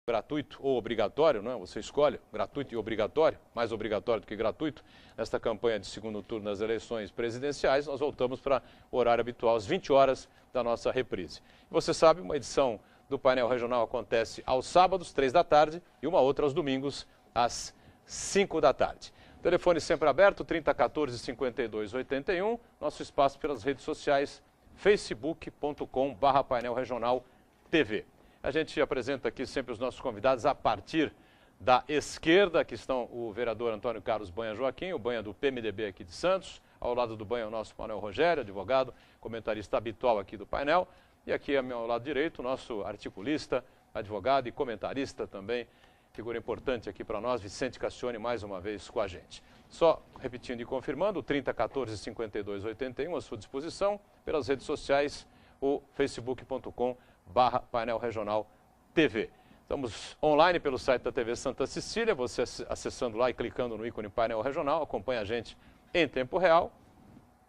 gratuito ou obrigatório, não é? Você escolhe, gratuito e obrigatório, mais obrigatório do que gratuito. Nesta campanha de segundo turno das eleições presidenciais, nós voltamos para o horário habitual, às 20 horas da nossa reprise. Você sabe, uma edição do painel regional acontece aos sábados, 3 da tarde, e uma outra aos domingos, às 5 da tarde. Telefone sempre aberto, 3014-5281, nosso espaço pelas redes sociais, facebook.com/painelregional-tv. A gente apresenta aqui sempre os nossos convidados a partir da esquerda, que estão o vereador Antônio Carlos Banha Joaquim, o Banha do PMDB aqui de Santos. Ao lado do Banha o nosso Manuel Rogério, advogado, comentarista habitual aqui do painel. E aqui ao meu lado direito o nosso articulista, advogado e comentarista também, figura importante aqui para nós, Vicente Cassione, mais uma vez com a gente. Só repetindo e confirmando, 3014-5281 à sua disposição, pelas redes sociais, o facebook.com/painel regional TV. Estamos online pelo site da TV Santa Cecília, você acessando lá e clicando no ícone painel regional, acompanha a gente em tempo real.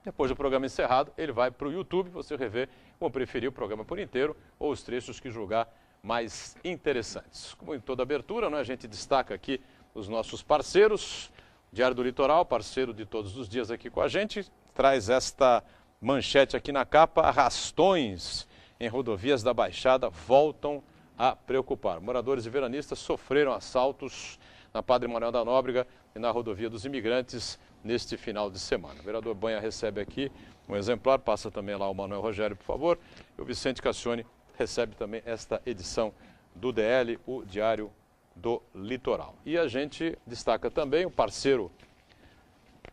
Depois do programa encerrado, ele vai para o YouTube, você revê, como preferir, o programa por inteiro ou os trechos que julgar mais interessantes. Como em toda abertura, né, a gente destaca aqui os nossos parceiros. Diário do Litoral, parceiro de todos os dias aqui com a gente, traz esta manchete aqui na capa: arrastões em rodovias da Baixada voltam a preocupar. Moradores e veranistas sofreram assaltos na Padre Manuel da Nóbrega e na rodovia dos Imigrantes neste final de semana. O vereador Banha recebe aqui um exemplar, passa também lá o Manuel Rogério, por favor, e o Vicente Cassione recebe também esta edição do DL, o Diário do Litoral. E a gente destaca também o parceiro,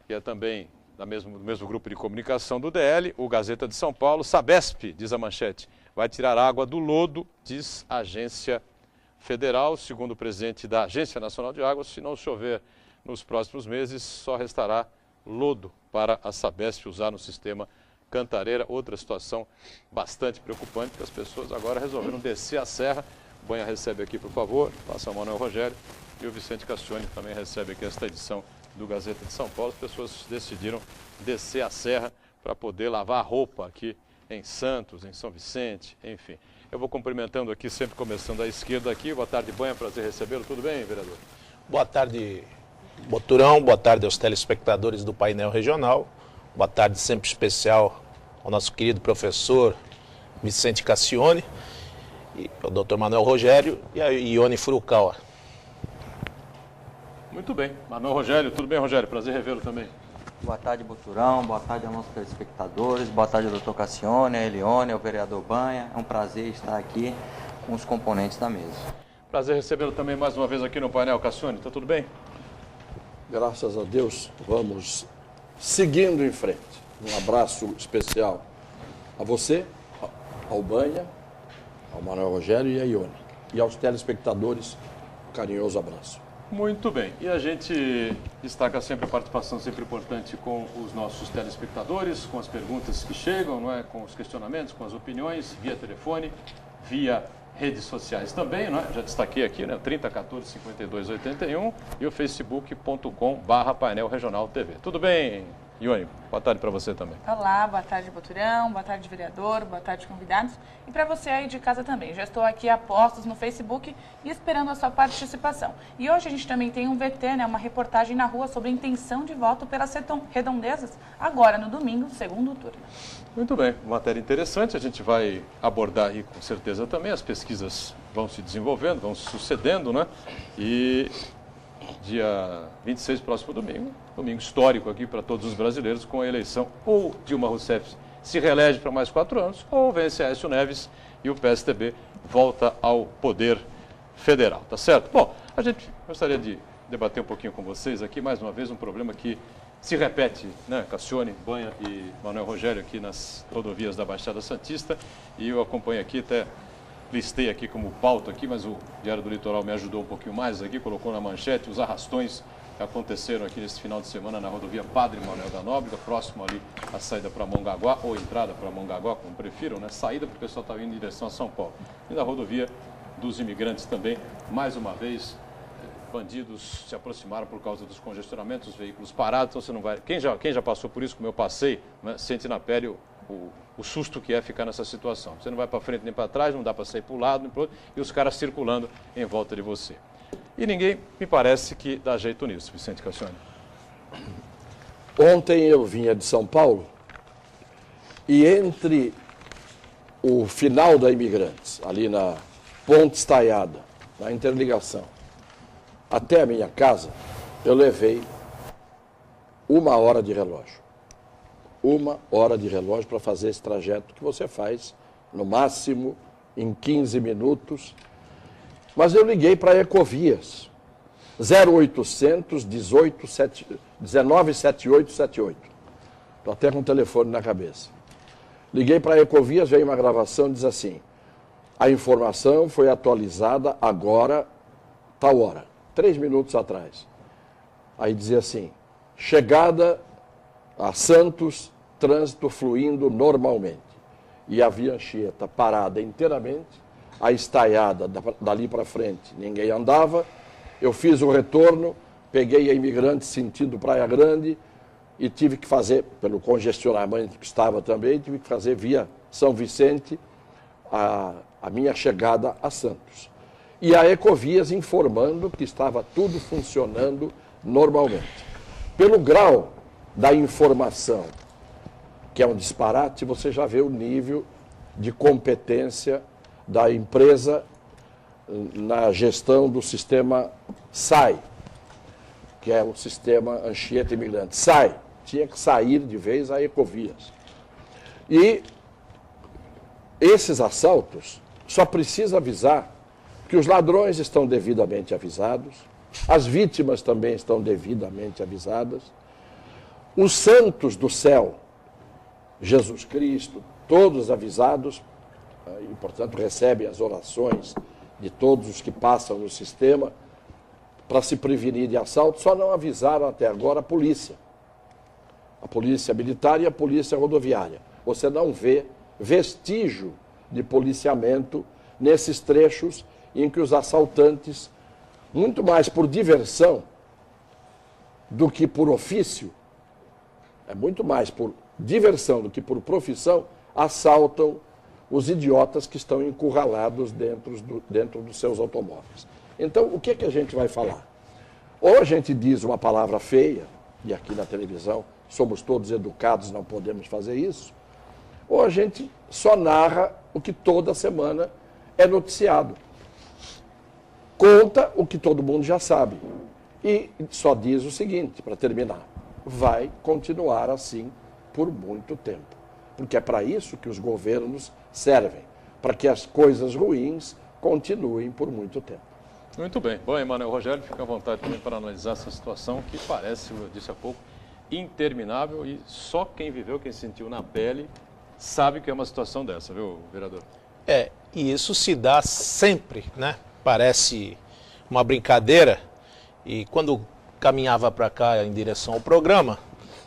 que é também do mesmo grupo de comunicação do DL, o Gazeta de São Paulo. Sabesp, diz a manchete, vai tirar água do lodo, diz a Agência Federal. Segundo o presidente da Agência Nacional de Águas, se não chover nos próximos meses, só restará lodo para a Sabesp usar no sistema Cantareira. Outra situação bastante preocupante, porque as pessoas agora resolveram descer a serra. O Banha recebe aqui, por favor, passa o Manuel Rogério, e o Vicente Cassione também recebe aqui esta edição do Gazeta de São Paulo. As pessoas decidiram descer a serra para poder lavar a roupa aqui em Santos, em São Vicente, enfim. Eu vou cumprimentando aqui, sempre começando à esquerda aqui. Boa tarde, Banha, prazer recebê-lo. Tudo bem, vereador? Boa tarde, Boturão. Boa tarde aos telespectadores do painel regional. Boa tarde sempre especial ao nosso querido professor Vicente Cassione, e ao Dr. Manuel Rogério e a Ione Furukawa. Muito bem. Manuel Rogério, tudo bem, Rogério? Prazer revê-lo também. Boa tarde, Boturão. Boa tarde aos nossos telespectadores. Boa tarde, Dr. Cassione, a Elione, ao vereador Banha. É um prazer estar aqui com os componentes da mesa. Prazer recebê-lo também mais uma vez aqui no painel. Cassione, está tudo bem? Graças a Deus, vamos seguindo em frente. Um abraço especial a você, ao Banha, ao Manuel Rogério e a Ione. E aos telespectadores, um carinhoso abraço. Muito bem. E a gente destaca sempre a participação sempre importante com os nossos telespectadores, com as perguntas que chegam, não é? Com os questionamentos, com as opiniões, via telefone, via redes sociais também, não é? Já destaquei aqui, né? 3014-5281 e o facebook.com/painel regional TV. Tudo bem, Ione? Boa tarde para você também. Olá, boa tarde, Boturão, boa tarde, vereador, boa tarde, convidados. E para você aí de casa também. Já estou aqui a postos no Facebook e esperando a sua participação. E hoje a gente também tem um VT, né, uma reportagem na rua sobre intenção de voto pelas redondezas, agora no domingo, segundo turno. Muito bem, matéria interessante, a gente vai abordar aí com certeza também. As pesquisas vão se desenvolvendo, vão se sucedendo, né? E dia 26, próximo domingo, domingo histórico aqui para todos os brasileiros, com a eleição ou Dilma Rousseff se reelege para mais 4 anos, ou vence Aécio Neves e o PSDB volta ao poder federal, tá certo? Bom, a gente gostaria de debater um pouquinho com vocês aqui, mais uma vez, um problema que se repete, né? Cassione, Banha e Manuel Rogério aqui nas rodovias da Baixada Santista, e eu acompanho aqui, até listei aqui como pauta aqui, mas o Diário do Litoral me ajudou um pouquinho mais aqui, colocou na manchete os arrastões que aconteceram aqui nesse final de semana na rodovia Padre Manuel da Nóbrega, próximo ali à saída para Mongaguá, ou entrada para Mongaguá, como prefiram, né? Saída porque o pessoal estava indo em direção a São Paulo. E na rodovia dos Imigrantes também, mais uma vez, bandidos se aproximaram por causa dos congestionamentos, os veículos parados, então você não vai... Quem já passou por isso, como eu passei, né, sente na pele o susto que é ficar nessa situação. Você não vai para frente nem para trás, não dá para sair para o lado, nem para o outro, e os caras circulando em volta de você. E ninguém me parece que dá jeito nisso, Vicente Cassione. Ontem eu vinha de São Paulo e entre o final da Imigrantes, ali na Ponte Estaiada, na interligação, até a minha casa, eu levei 1 hora de relógio. 1 hora de relógio para fazer esse trajeto que você faz, no máximo, em 15 minutos. Mas eu liguei para a Ecovias, 0800 197878. Estou até com o telefone na cabeça. Liguei para a Ecovias, veio uma gravação, diz assim: a informação foi atualizada agora, tal hora, 3 minutos atrás. Aí dizia assim: chegada a Santos, trânsito fluindo normalmente. E a Via Anchieta parada inteiramente, a Estaiada dali para frente, ninguém andava. Eu fiz o retorno, peguei a Imigrante sentido Praia Grande e tive que fazer, pelo congestionamento que estava também, tive que fazer via São Vicente a minha chegada a Santos. E a Ecovias informando que estava tudo funcionando normalmente. Pelo grau da informação, que é um disparate, você já vê o nível de competência da empresa na gestão do sistema SAI, que é o sistema Anchieta Imigrante. SAI, tinha que sair de vez a Ecovias. E esses assaltos, só precisa avisar que os ladrões estão devidamente avisados, as vítimas também estão devidamente avisadas, os santos do céu, Jesus Cristo, todos avisados, e, portanto, recebem as orações de todos os que passam no sistema para se prevenir de assalto. Só não avisaram até agora a polícia militar e a polícia rodoviária. Você não vê vestígio de policiamento nesses trechos em que os assaltantes, muito mais por diversão do que por ofício, é muito mais por diversão do que por profissão, assaltam os idiotas que estão encurralados dentro dos seus automóveis. Então, o que é que a gente vai falar? Ou a gente diz uma palavra feia, e aqui na televisão somos todos educados, não podemos fazer isso, ou a gente só narra o que toda semana é noticiado. Conta o que todo mundo já sabe. E só diz o seguinte, para terminar: vai continuar assim por muito tempo. Porque é para isso que os governos servem, para que as coisas ruins continuem por muito tempo. Muito bem. Bom, Emanuel Rogério, fica à vontade também para analisar essa situação que parece, eu disse há pouco, interminável, e só quem viveu, quem sentiu na pele, sabe que é uma situação dessa, viu, vereador? E isso se dá sempre, né? Parece uma brincadeira. E quando caminhava para cá em direção ao programa,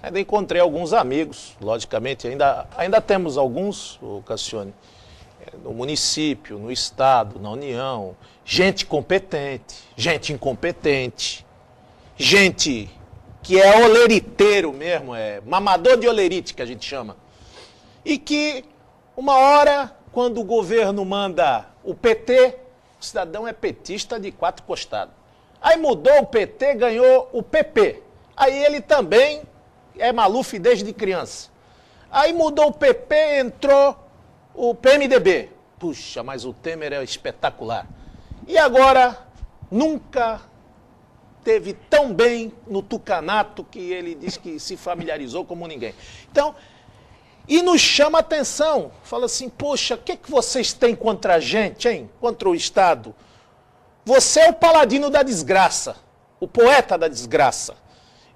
ainda encontrei alguns amigos, logicamente, ainda temos alguns, o Cassione, no município, no estado, na União, gente competente, gente incompetente, gente que é oleriteiro mesmo, é mamador de olerite que a gente chama, e que uma hora, quando o governo manda o PT, o cidadão é petista de 4 costados. Aí mudou o PT, ganhou o PP. Aí ele também é Maluf desde criança. Aí mudou o PP, entrou o PMDB. Puxa, mas o Temer é espetacular. E agora, nunca teve tão bem no tucanato que ele diz que se familiarizou como ninguém. Então, e nos chama a atenção. Fala assim, poxa, o que vocês têm contra a gente, hein? Contra o Estado? Você é o paladino da desgraça, o poeta da desgraça.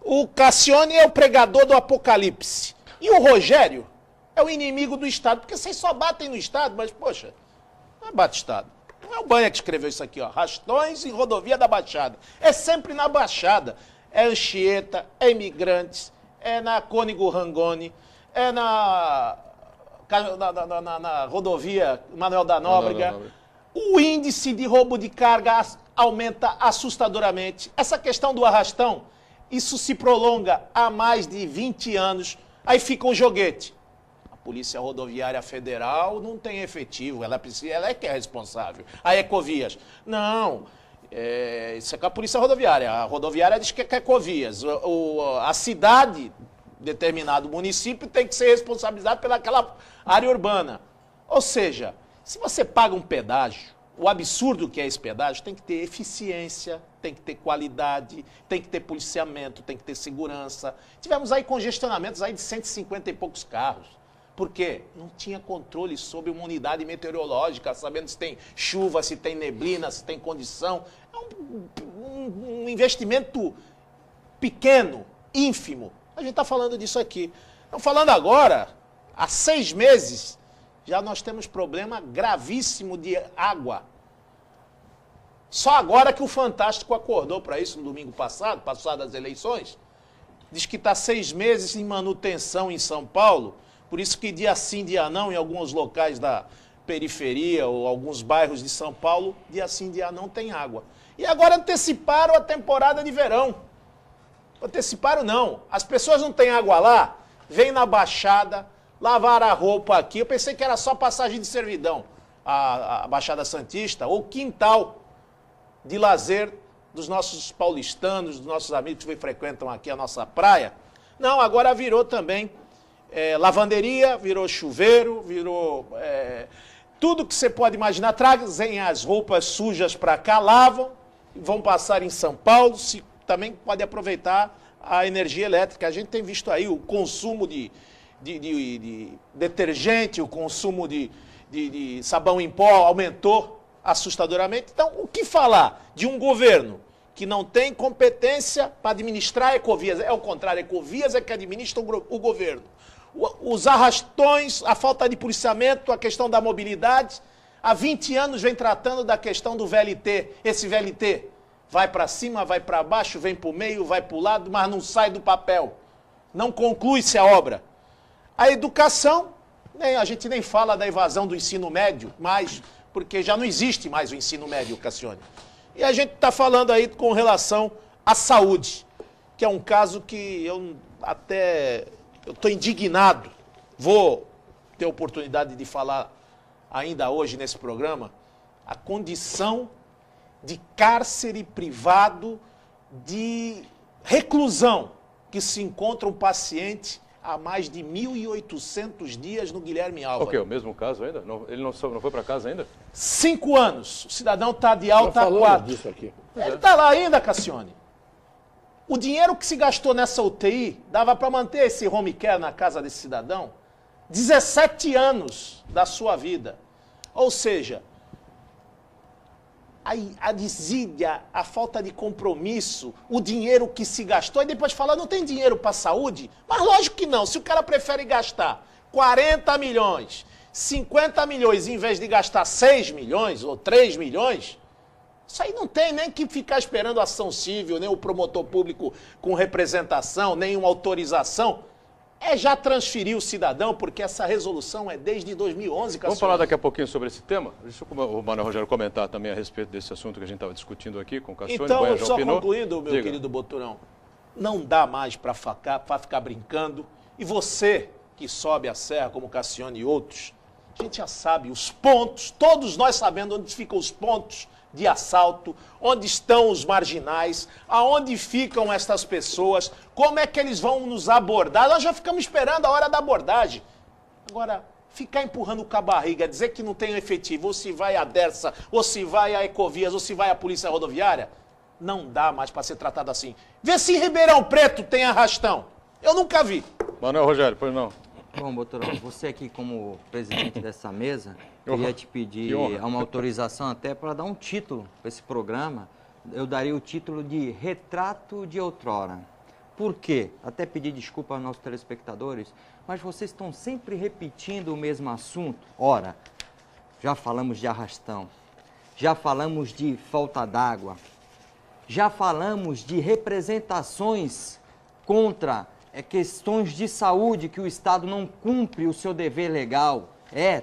O Cassione é o pregador do apocalipse. E o Rogério é o inimigo do Estado, porque vocês só batem no Estado, mas, poxa, não é bate-Estado. Não é o Banha que escreveu isso aqui, ó. Rastões em rodovia da Baixada. É sempre na Baixada. É Anchieta, é Imigrantes, é na Cônigo Rangoni, é na rodovia Manuel da Nóbrega. O índice de roubo de carga aumenta assustadoramente. Essa questão do arrastão, isso se prolonga há mais de 20 anos. Aí fica um joguete. Polícia Rodoviária Federal não tem efetivo, ela é que é responsável. A Ecovias, não, isso é com a Polícia Rodoviária. A rodoviária diz que é Ecovias. A cidade, determinado município, tem que ser responsabilizado pelaquela área urbana. Ou seja, se você paga um pedágio, o absurdo que é esse pedágio tem que ter eficiência, tem que ter qualidade, tem que ter policiamento, tem que ter segurança. Tivemos aí congestionamentos aí de 150 e poucos carros. Por quê? Não tinha controle sobre uma unidade meteorológica, sabendo se tem chuva, se tem neblina, se tem condição. É um investimento pequeno, ínfimo. A gente está falando disso aqui. Estamos falando agora, há 6 meses, já nós temos problema gravíssimo de água. Só agora que o Fantástico acordou para isso no domingo passado, passadas as eleições, diz que está 6 meses em manutenção em São Paulo, por isso que dia sim, dia não, em alguns locais da periferia ou alguns bairros de São Paulo, dia sim, dia não tem água. E agora anteciparam a temporada de verão. Anteciparam não, as pessoas não têm água lá, vêm na Baixada, lavaram a roupa aqui, eu pensei que era só passagem de servidão, a Baixada Santista, ou quintal de lazer dos nossos paulistanos, dos nossos amigos que frequentam aqui a nossa praia. Não, agora virou também lavanderia, virou chuveiro, virou tudo que você pode imaginar. Trazem as roupas sujas para cá, lavam, vão passar em São Paulo, também pode aproveitar a energia elétrica. A gente tem visto aí o consumo de detergente, o consumo de sabão em pó aumentou assustadoramente. Então, o que falar de um governo que não tem competência para administrar a Ecovias? É o contrário, a Ecovias é que administra o governo. Os arrastões, a falta de policiamento, a questão da mobilidade. Há 20 anos vem tratando da questão do VLT. Esse VLT vai para cima, vai para baixo, vem para o meio, vai para o lado, mas não sai do papel. Não conclui-se a obra. A educação, a gente nem fala da evasão do ensino médio, mas porque já não existe mais o ensino médio, Cassione. E a gente está falando aí com relação à saúde, que é um caso que eu estou indignado. Vou ter oportunidade de falar ainda hoje nesse programa, a condição de cárcere privado, de reclusão, que se encontra um paciente há mais de 1.800 dias no Guilherme Álvares. O quê? O mesmo caso ainda? Ele não foi para casa ainda? 5 anos. O cidadão está de alta há 4. Disso aqui. Ele está lá ainda, Cassione. O dinheiro que se gastou nessa UTI dava para manter esse home care na casa desse cidadão 17 da sua vida. Ou seja, a desídia, a falta de compromisso, o dinheiro que se gastou, e depois fala, não tem dinheiro para a saúde? Mas lógico que não, se o cara prefere gastar 40 milhões, 50 milhões, em vez de gastar 6 milhões ou 3 milhões, isso aí não tem nem que ficar esperando ação civil, nem o promotor público com representação, nem uma autorização. É já transferir o cidadão, porque essa resolução é desde 2011, Cassione. Vamos falar daqui a pouquinho sobre esse tema? Deixa o Manuel Rogério comentar também a respeito desse assunto que a gente estava discutindo aqui com o Cassione. Então, só concluindo, meu querido Boturão, não dá mais para ficar brincando. E você que sobe a serra, como Cassione e outros, a gente já sabe os pontos, todos nós sabemos onde ficam os pontos de assalto, onde estão os marginais, aonde ficam essas pessoas, como é que eles vão nos abordar. Nós já ficamos esperando a hora da abordagem. Agora, ficar empurrando com a barriga, dizer que não tem efetivo, ou se vai a Dersa, ou se vai a Ecovias, ou se vai a Polícia Rodoviária, não dá mais para ser tratado assim. Vê se em Ribeirão Preto tem arrastão. Eu nunca vi. Manuel Rogério, pois não. Bom, Boturão, você aqui como presidente dessa mesa, queria te pedir uma autorização até para dar um título para esse programa. Eu daria o título de Retrato de Outrora. Por quê? Até pedir desculpa aos nossos telespectadores, mas vocês estão sempre repetindo o mesmo assunto. Ora, já falamos de arrastão, já falamos de falta d'água, já falamos de representações contra questões de saúde, que o Estado não cumpre o seu dever legal.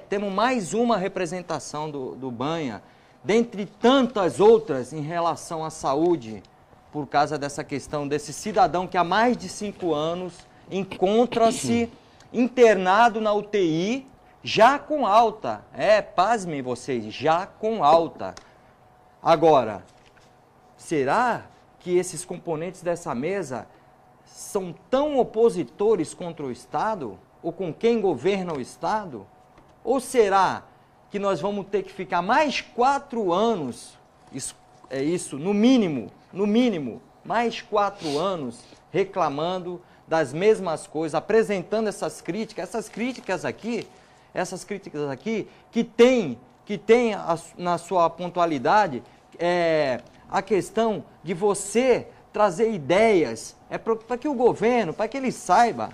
Temos mais uma representação do Banha, dentre tantas outras em relação à saúde, por causa dessa questão desse cidadão que há mais de 5 anos encontra-se internado na UTI, já com alta. Pasmem vocês, já com alta. Agora, será que esses componentes dessa mesa são tão opositores contra o Estado? Ou com quem governa o Estado? Ou será que nós vamos ter que ficar mais 4 anos, no mínimo, mais 4 anos reclamando das mesmas coisas, apresentando essas críticas aqui, que tem na sua pontualidade a questão de você trazer ideias, para que o governo, para que ele saiba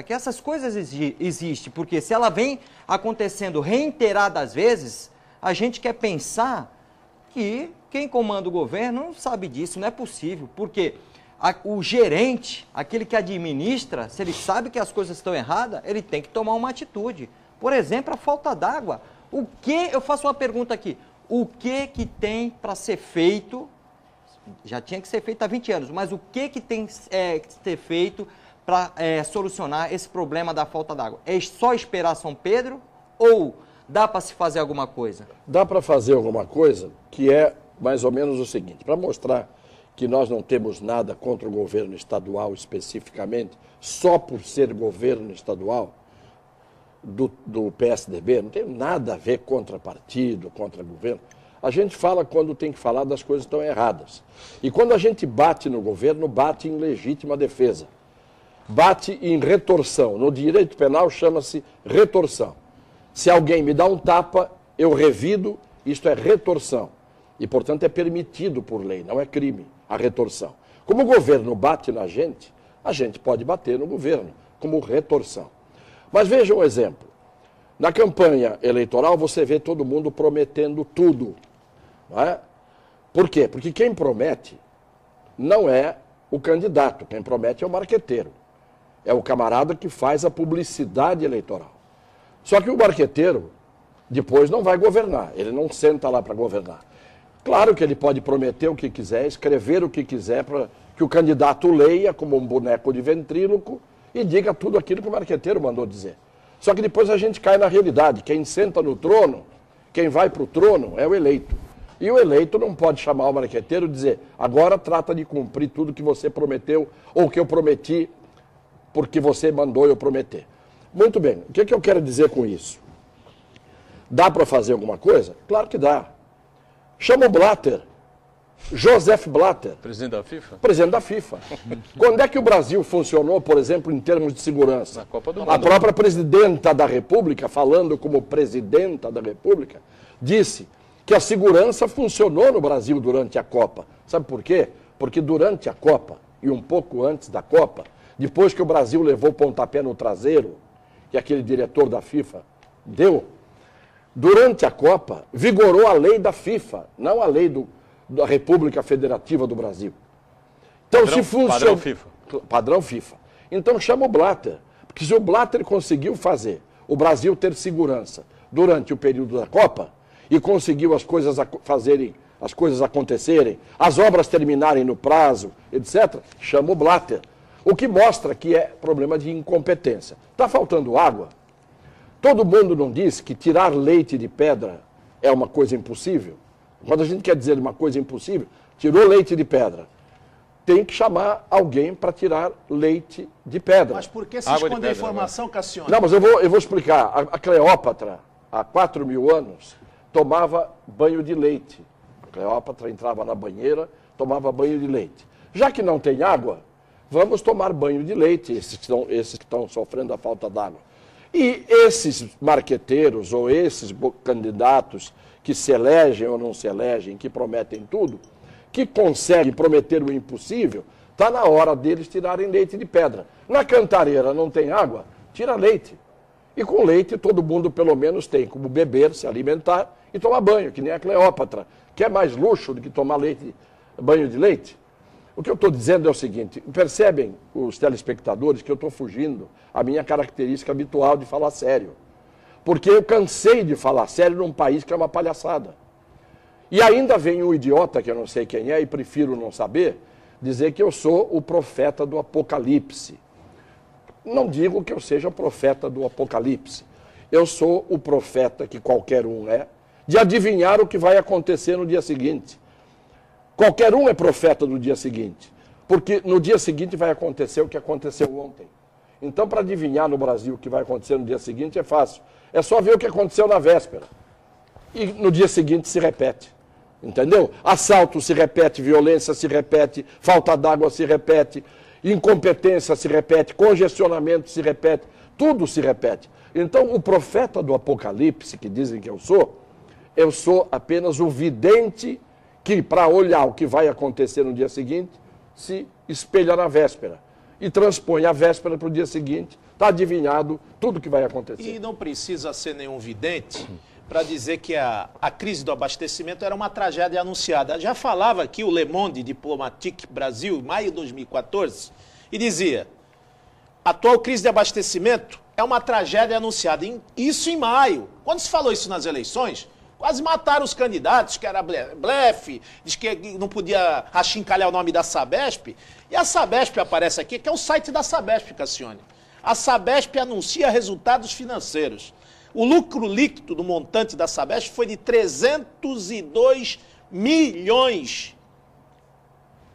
que essas coisas existem, porque se ela vem acontecendo reiteradas vezes, a gente quer pensar que quem comanda o governo não sabe disso, não é possível, porque o gerente, aquele que administra, se ele sabe que as coisas estão erradas, ele tem que tomar uma atitude. Por exemplo, a falta d'água. Eu faço uma pergunta aqui, o que tem para ser feito? Já tinha que ser feito há 20 anos, mas o que tem que ser feito para solucionar esse problema da falta d'água? É só esperar São Pedro ou dá para se fazer alguma coisa? Dá para fazer alguma coisa que é mais ou menos o seguinte, para mostrar que nós não temos nada contra o governo estadual especificamente, só por ser governo estadual do PSDB, não tem nada a ver contra partido, contra governo. A gente fala quando tem que falar das coisas que estão erradas. E quando a gente bate no governo, bate em legítima defesa. Bate em retorção. No direito penal chama-se retorção. Se alguém me dá um tapa, eu revido, isto é retorção. E, portanto, é permitido por lei, não é crime a retorção. Como o governo bate na gente, a gente pode bater no governo, como retorção. Mas veja um exemplo. Na campanha eleitoral, você vê todo mundo prometendo tudo. Não é? Por quê? Porque quem promete não é o candidato, quem promete é o marqueteiro. É o camarada que faz a publicidade eleitoral. Só que o marqueteiro depois não vai governar, ele não senta lá para governar. Claro que ele pode prometer o que quiser, escrever o que quiser, para que o candidato leia como um boneco de ventríloco e diga tudo aquilo que o marqueteiro mandou dizer. Só que depois a gente cai na realidade. Quem senta no trono, quem vai para o trono é o eleito. E o eleito não pode chamar o marqueteiro e dizer, agora trata de cumprir tudo que você prometeu ou que eu prometi porque você mandou eu prometer. Muito bem, o que eu quero dizer com isso? Dá para fazer alguma coisa? Claro que dá. Chama o Blatter, Joseph Blatter. Presidente da FIFA? Presidente da FIFA. Quando é que o Brasil funcionou, por exemplo, em termos de segurança? Na Copa do Mundo. A própria presidenta da República, falando como presidenta da República, disse que a segurança funcionou no Brasil durante a Copa. Sabe por quê? Porque durante a Copa, e um pouco antes da Copa, depois que o Brasil levou o pontapé no traseiro, que aquele diretor da FIFA deu, durante a Copa, vigorou a lei da FIFA, não a lei da República Federativa do Brasil. Então, se funciona... Padrão FIFA. Padrão FIFA. Então, chama o Blatter. Porque se o Blatter conseguiu fazer o Brasil ter segurança durante o período da Copa e conseguiu as coisas acontecerem, as obras terminarem no prazo, etc., chama o Blatter. O que mostra que é problema de incompetência. Está faltando água? Todo mundo não diz que tirar leite de pedra é uma coisa impossível? Quando a gente quer dizer uma coisa impossível, tirou leite de pedra. Tem que chamar alguém para tirar leite de pedra. Mas por que se esconder a informação, Cassione? Não, mas eu vou explicar. A Cleópatra, há 4.000 anos, tomava banho de leite. A Cleópatra entrava na banheira, tomava banho de leite. Já que não tem água, vamos tomar banho de leite, esses que estão sofrendo a falta d'água. E esses marqueteiros ou esses candidatos que se elegem ou não se elegem, que prometem tudo, que conseguem prometer o impossível, está na hora deles tirarem leite de pedra. Na cantareira não tem água, tira leite. E com leite todo mundo pelo menos tem como beber, se alimentar e tomar banho, que nem a Cleópatra. Quer mais luxo do que tomar banho de leite? O que eu estou dizendo é o seguinte, percebem os telespectadores que eu estou fugindo a minha característica habitual de falar sério. Porque eu cansei de falar sério num país que é uma palhaçada. E ainda vem um idiota, que eu não sei quem é e prefiro não saber, dizer que eu sou o profeta do Apocalipse. não digo que eu seja profeta do Apocalipse. Eu sou o profeta que qualquer um é, de adivinhar o que vai acontecer no dia seguinte. Qualquer um é profeta do dia seguinte, porque no dia seguinte vai acontecer o que aconteceu ontem. Então, para adivinhar no Brasil o que vai acontecer no dia seguinte é fácil. É só ver o que aconteceu na véspera. E no dia seguinte se repete. Entendeu? Assalto se repete, violência se repete, falta d'água se repete, incompetência se repete, congestionamento se repete, tudo se repete. Então, o profeta do Apocalipse, que dizem que eu sou apenas o vidente que, para olhar o que vai acontecer no dia seguinte, se espelha na véspera e transpõe a véspera para o dia seguinte, está adivinhado tudo o que vai acontecer. E não precisa ser nenhum vidente para dizer que a crise do abastecimento era uma tragédia anunciada. Já falava aqui o Le Monde Diplomatique Brasil, em maio de 2014, e dizia: a atual crise de abastecimento é uma tragédia anunciada. Isso em maio. Quando se falou isso nas eleições, quase mataram os candidatos, que era blefe, diz que não podia achincalhar o nome da Sabesp. E a Sabesp aparece aqui, que é o site da Sabesp, Cassione. A Sabesp anuncia resultados financeiros. O lucro líquido do montante da Sabesp foi de 302 milhões.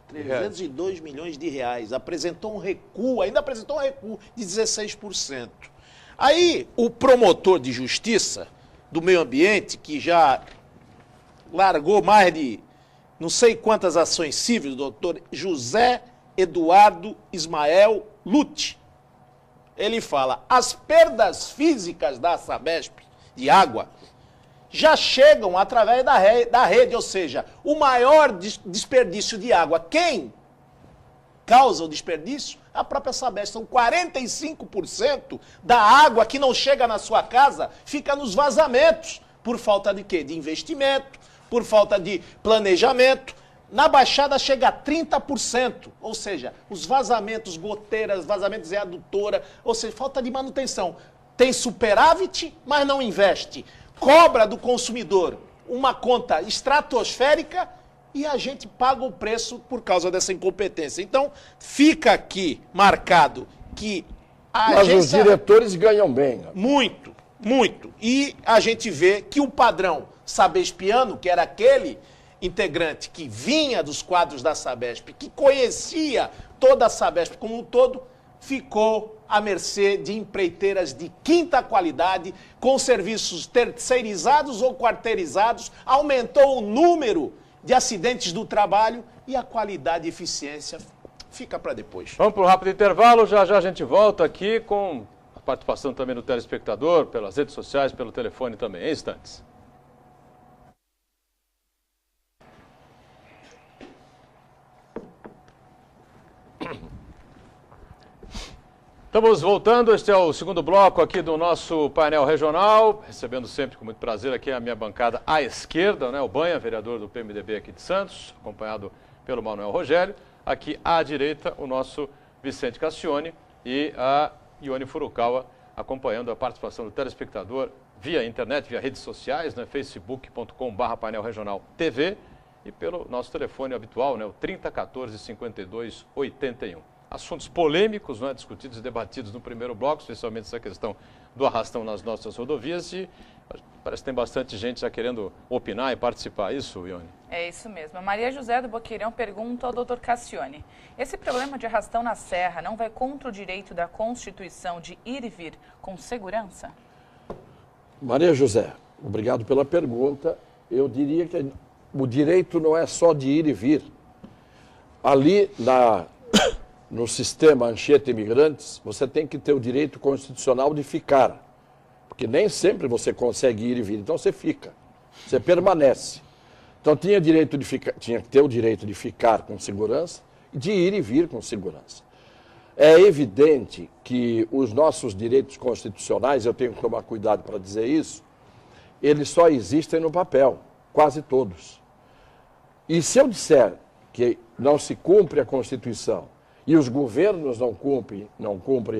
302 milhões de reais. Apresentou um recuo, ainda apresentou um recuo de 16%. Aí, o promotor de justiça do meio ambiente, que já largou mais de não sei quantas ações civis, o doutor José Eduardo Ismael Lute, ele fala: as perdas físicas da Sabesp de água já chegam através da rede, ou seja, o maior desperdício de água. Quem causa o desperdício? A própria Sabesp. São 45% da água que não chega na sua casa fica nos vazamentos. Por falta de quê? De investimento, por falta de planejamento. Na Baixada chega a 30%, ou seja, os vazamentos, goteiras, vazamentos em adutora, ou seja, falta de manutenção. Tem superávit, mas não investe. Cobra do consumidor uma conta estratosférica e a gente paga o preço por causa dessa incompetência. Então, fica aqui marcado que a Mas agência... os diretores ganham bem. Né? Muito, muito. E a gente vê que o padrão sabespiano, que era aquele integrante que vinha dos quadros da Sabesp, que conhecia toda a Sabesp como um todo, ficou à mercê de empreiteiras de quinta qualidade, com serviços terceirizados ou quarteirizados, aumentou o número de acidentes do trabalho e a qualidade e eficiência fica para depois. Vamos para um rápido intervalo, já já a gente volta aqui com a participação também do telespectador, pelas redes sociais, pelo telefone também, em instantes. Estamos voltando, este é o segundo bloco aqui do nosso painel regional, recebendo sempre com muito prazer aqui a minha bancada à esquerda, né, o Banha, vereador do PMDB aqui de Santos, acompanhado pelo Manuel Rogério, aqui à direita o nosso Vicente Cassione e a Ione Furukawa, acompanhando a participação do telespectador via internet, via redes sociais, né, facebook.com/painel regional TV e pelo nosso telefone habitual, né, o 3014-5281. Assuntos polêmicos, né, discutidos e debatidos no primeiro bloco, especialmente essa questão do arrastão nas nossas rodovias, e parece que tem bastante gente já querendo opinar e participar. Isso, Ione? É isso mesmo. A Maria José do Boqueirão pergunta ao doutor Cassione: esse problema de arrastão na serra não vai contra o direito da Constituição de ir e vir com segurança? Maria José, obrigado pela pergunta. Eu diria que o direito não é só de ir e vir. Ali no sistema Anchieta Imigrantes, você tem que ter o direito constitucional de ficar. Porque nem sempre você consegue ir e vir, então você fica, você permanece. Então tinha que ter o direito de ficar com segurança e de ir e vir com segurança. É evidente que os nossos direitos constitucionais, eu tenho que tomar cuidado para dizer isso, eles só existem no papel, quase todos. E se eu disser que não se cumpre a Constituição, e os governos não cumprem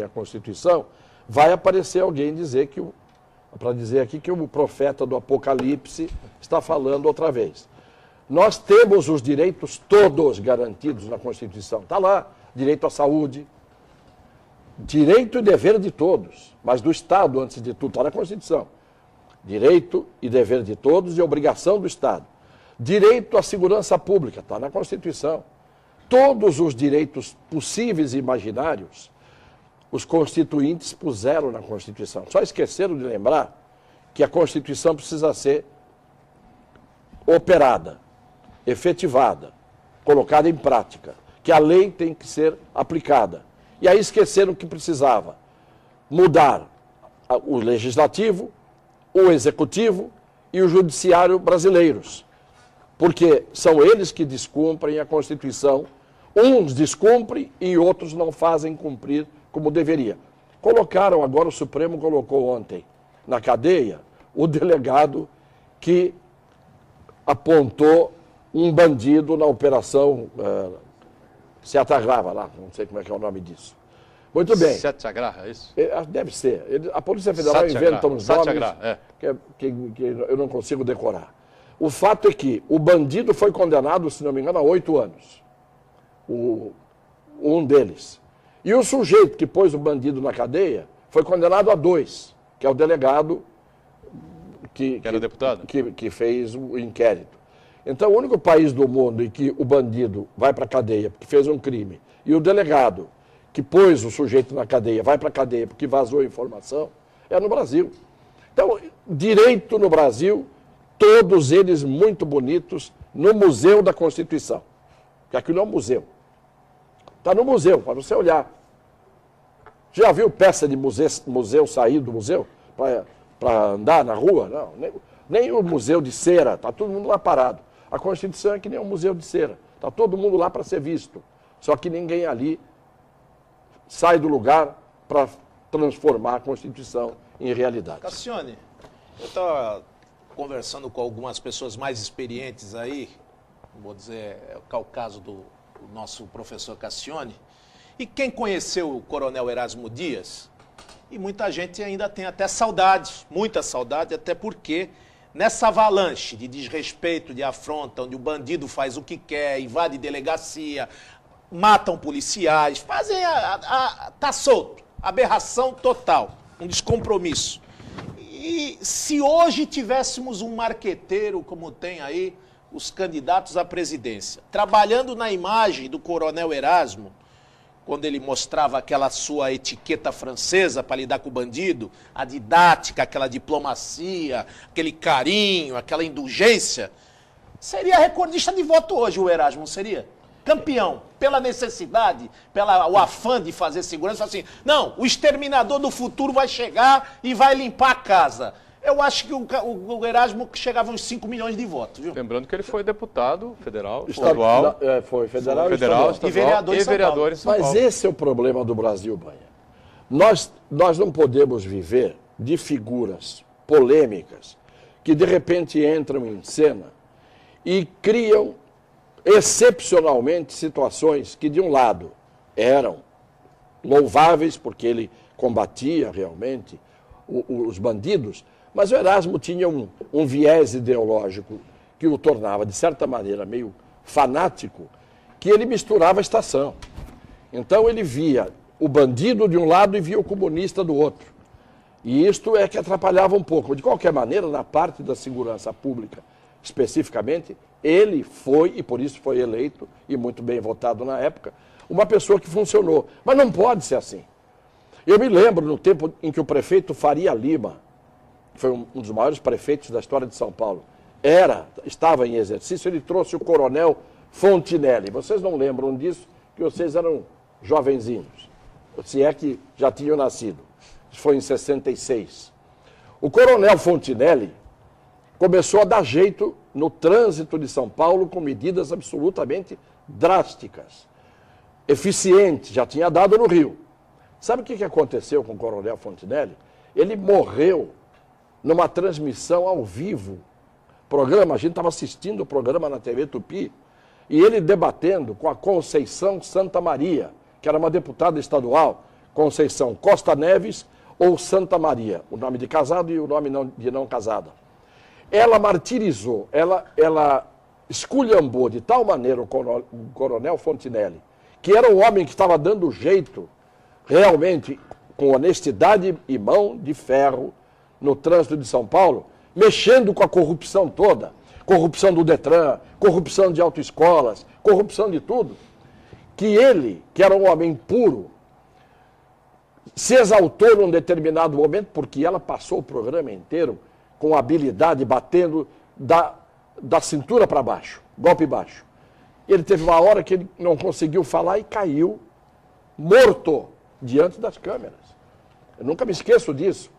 a Constituição, vai aparecer alguém para dizer aqui que o profeta do Apocalipse está falando outra vez. Nós temos os direitos todos garantidos na Constituição. Está lá, direito à saúde, direito e dever de todos, mas do Estado, antes de tudo, está na Constituição. Direito e dever de todos e obrigação do Estado. Direito à segurança pública, está na Constituição. Todos os direitos possíveis e imaginários, os constituintes puseram na Constituição. Só esqueceram de lembrar que a Constituição precisa ser operada, efetivada, colocada em prática, que a lei tem que ser aplicada. E aí esqueceram que precisava mudar o legislativo, o executivo e o judiciário brasileiros, porque são eles que descumprem a Constituição. Uns descumprem e outros não fazem cumprir como deveria. Colocaram, agora o Supremo colocou ontem na cadeia o delegado que apontou um bandido na operação Satyagraha, lá, não sei como é que é o nome disso. Muito bem. Satyagraha, é isso? Deve ser. A Polícia Federal inventa uns nomes que eu não consigo decorar. O fato é que o bandido foi condenado, se não me engano, a 8 anos. Um deles. E o sujeito que pôs o bandido na cadeia foi condenado a 2, que é o delegado que era deputado? Que fez o inquérito. Então, o único país do mundo em que o bandido vai para a cadeia porque fez um crime e o delegado que pôs o sujeito na cadeia vai para a cadeia porque vazou a informação é no Brasil. Então, direito no Brasil, todos eles muito bonitos, no Museu da Constituição. Porque aquilo é um museu. Está no museu, para você olhar. Já viu peça de museu sair do museu para andar na rua? Não, nem o museu de cera, está todo mundo lá parado. A Constituição é que nem um museu de cera, está todo mundo lá para ser visto. Só que ninguém ali sai do lugar para transformar a Constituição em realidade. Cassione, eu estava conversando com algumas pessoas mais experientes aí, vou dizer, é o caso do nosso professor Cassione, e quem conheceu o Coronel Erasmo Dias, e muita gente ainda tem até saudade, muita saudade, até porque nessa avalanche de desrespeito, de afronta, onde o bandido faz o que quer, invade delegacia, matam policiais, fazem tá solto, aberração total, um descompromisso. E se hoje tivéssemos um marqueteiro como tem aí os candidatos à presidência, trabalhando na imagem do Coronel Erasmo, quando ele mostrava aquela sua etiqueta francesa para lidar com o bandido, a didática, aquela diplomacia, aquele carinho, aquela indulgência, seria recordista de voto hoje o Erasmo, não seria? Campeão, pela necessidade, pelo afã de fazer segurança, assim, não, o exterminador do futuro vai chegar e vai limpar a casa. Eu acho que o Erasmo chegava a uns 5 milhões de votos, viu? Lembrando que ele foi deputado federal, estadual, foi federal, estadual e vereador em São Paulo. Mas esse é o problema do Brasil, Banha. Nós não podemos viver de figuras polêmicas que de repente entram em cena e criam excepcionalmente situações que de um lado eram louváveis porque ele combatia realmente os bandidos, mas o Erasmo tinha um viés ideológico que o tornava, de certa maneira, meio fanático, que ele misturava a estação. Então ele via o bandido de um lado e via o comunista do outro. E isto é que atrapalhava um pouco. De qualquer maneira, na parte da segurança pública, especificamente, ele foi, e por isso foi eleito, e muito bem votado na época, uma pessoa que funcionou. Mas não pode ser assim. Eu me lembro, no tempo em que o prefeito Faria Lima, foi um dos maiores prefeitos da história de São Paulo, estava em exercício, ele trouxe o Coronel Fontinelli. Vocês não lembram disso, que vocês eram jovenzinhos, se é que já tinham nascido. Isso foi em 66. O Coronel Fontinelli começou a dar jeito no trânsito de São Paulo com medidas absolutamente drásticas, eficientes, já tinha dado no Rio. Sabe o que aconteceu com o Coronel Fontinelli? Ele morreu numa transmissão ao vivo. A gente estava assistindo o programa na TV Tupi, e ele debatendo com a Conceição Santa Maria, que era uma deputada estadual, Conceição Costa Neves ou Santa Maria, o nome de casado e o nome de não casada. Ela martirizou, ela esculhambou de tal maneira o Coronel Fontinelli, que era um homem que estava dando jeito realmente com honestidade e mão de ferro no trânsito de São Paulo, mexendo com a corrupção toda, corrupção do Detran, corrupção de autoescolas, corrupção de tudo, que ele, que era um homem puro, se exaltou num determinado momento, porque ela passou o programa inteiro com habilidade, batendo da cintura para baixo, golpe baixo. Ele teve uma hora que ele não conseguiu falar e caiu morto diante das câmeras. Eu nunca me esqueço disso.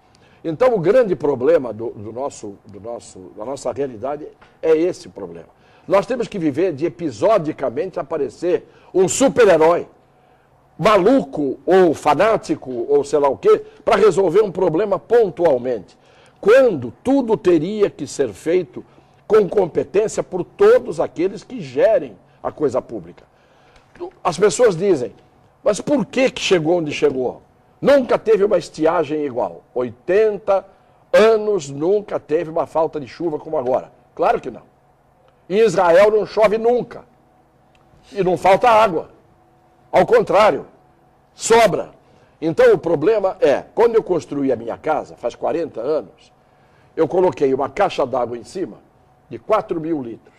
Então, o grande problema da nossa realidade é esse problema. Nós temos que viver de episodicamente aparecer um super-herói, maluco ou fanático ou sei lá o quê, para resolver um problema pontualmente. Quando tudo teria que ser feito com competência por todos aqueles que gerem a coisa pública. As pessoas dizem, mas por que chegou onde chegou? Nunca teve uma estiagem igual. 80 anos nunca teve uma falta de chuva como agora. Claro que não. Em Israel não chove nunca. E não falta água. Ao contrário, sobra. Então o problema é, quando eu construí a minha casa, faz 40 anos, eu coloquei uma caixa d'água em cima de 4.000 litros.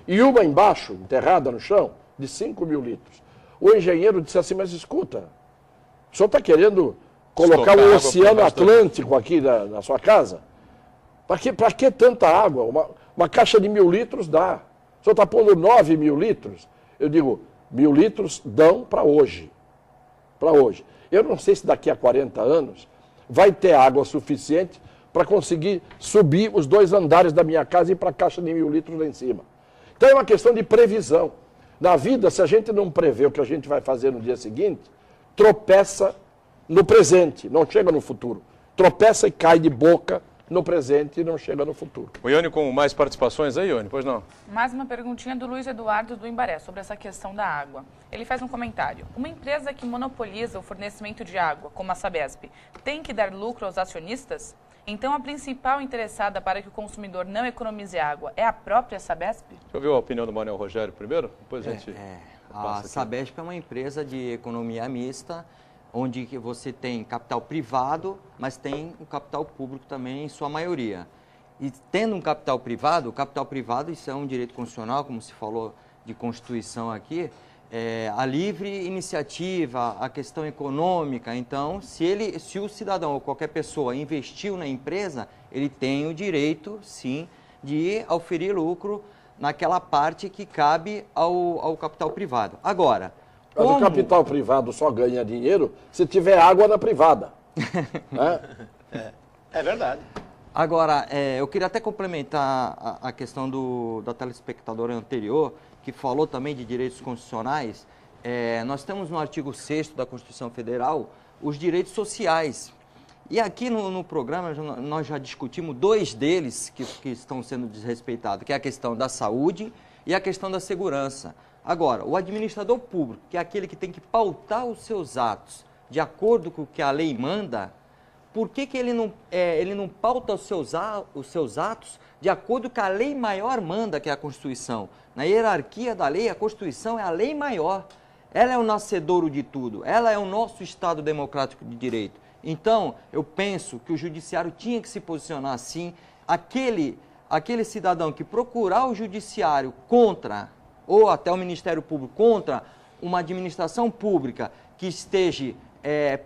E uma embaixo, enterrada no chão, de 5.000 litros. O engenheiro disse assim, mas escuta, o senhor está querendo colocar o Oceano Atlântico aqui na sua casa? Para que tanta água? Uma caixa de 1.000 litros dá. O senhor está pondo 9.000 litros? Eu digo, 1.000 litros dão para hoje. Para hoje. Eu não sei se daqui a 40 anos vai ter água suficiente para conseguir subir os 2 andares da minha casa e ir para a caixa de 1.000 litros lá em cima. Então é uma questão de previsão. Na vida, se a gente não prevê o que a gente vai fazer no dia seguinte, tropeça no presente, não chega no futuro. Tropeça e cai de boca no presente e não chega no futuro. O Ione, com mais participações aí, Ione, pois não? Mais uma perguntinha do Luiz Eduardo do Imbaré sobre essa questão da água. Ele faz um comentário. Uma empresa que monopoliza o fornecimento de água, como a Sabesp, tem que dar lucro aos acionistas? Então, a principal interessada para que o consumidor não economize água é a própria Sabesp? Deixa eu ver a opinião do Manuel Rogério primeiro, depois a gente... A Sabesp é uma empresa de economia mista, onde você tem capital privado, mas tem o capital público também em sua maioria. E tendo um capital privado, isso é um direito constitucional, como se falou de Constituição aqui, a livre iniciativa, a questão econômica. Então, se o cidadão ou qualquer pessoa investiu na empresa, ele tem o direito, sim, de auferir lucro naquela parte que cabe ao capital privado. Agora, mas o capital privado só ganha dinheiro se tiver água na privada. É verdade. Agora, eu queria até complementar a questão da telespectadora anterior, que falou também de direitos constitucionais. Nós temos no artigo 6º da Constituição Federal os direitos sociais. E aqui no programa nós já discutimos 2 deles que estão sendo desrespeitados, que é a questão da saúde e a questão da segurança. Agora, o administrador público, que é aquele que tem que pautar os seus atos de acordo com o que a lei manda, por que ele não pauta os seus atos de acordo com a lei maior manda, que é a Constituição? Na hierarquia da lei, a Constituição é a lei maior. Ela é o nascedouro de tudo. Ela é o nosso Estado democrático de direito. Então, eu penso que o judiciário tinha que se posicionar assim. Aquele cidadão que procurar o judiciário contra, ou até o Ministério Público, contra uma administração pública que esteja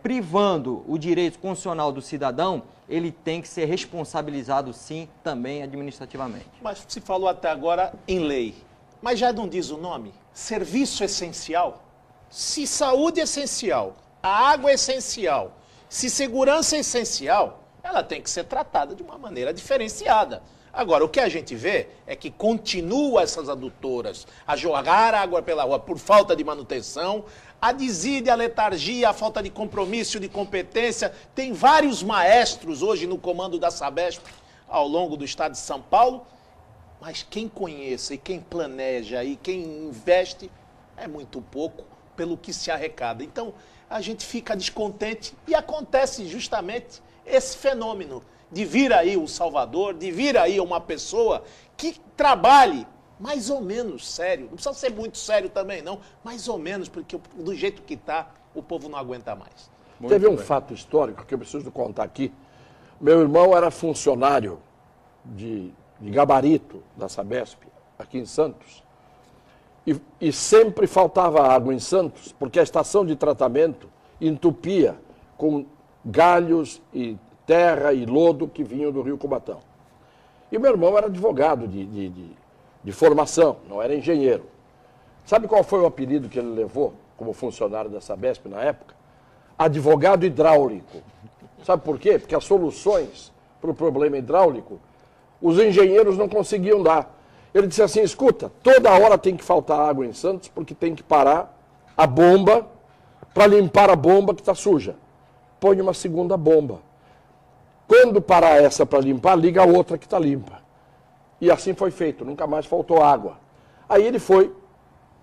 privando o direito constitucional do cidadão, ele tem que ser responsabilizado, sim, também administrativamente. Mas se falou até agora em lei, mas já não diz o nome? Serviço essencial? Se saúde é essencial, a água é essencial, se segurança é essencial, ela tem que ser tratada de uma maneira diferenciada. Agora, o que a gente vê é que continua essas adutoras a jogar água pela rua por falta de manutenção, a desídia, a letargia, a falta de compromisso, de competência. Tem vários maestros hoje no comando da Sabesp ao longo do estado de São Paulo, mas quem conhece, quem planeja e quem investe é muito pouco pelo que se arrecada. Então, a gente fica descontente e acontece justamente esse fenômeno de vir aí o Salvador, de vir aí uma pessoa que trabalhe mais ou menos sério. Não precisa ser muito sério também, não. Mais ou menos, porque do jeito que está, o povo não aguenta mais. Teve um fato histórico que eu preciso contar aqui. Meu irmão era funcionário de gabarito da Sabesp, aqui em Santos. E sempre faltava água em Santos, porque a estação de tratamento entupia com galhos e terra e lodo que vinham do Rio Cubatão. E meu irmão era advogado de formação, não era engenheiro. Sabe qual foi o apelido que ele levou como funcionário da Sabesp na época? Advogado hidráulico. Sabe por quê? Porque as soluções para o problema hidráulico, os engenheiros não conseguiam dar. Ele disse assim, escuta, toda hora tem que faltar água em Santos, porque tem que parar a bomba para limpar a bomba que está suja. Põe uma segunda bomba. Quando parar essa para limpar, liga a outra que está limpa. E assim foi feito, nunca mais faltou água. Aí ele foi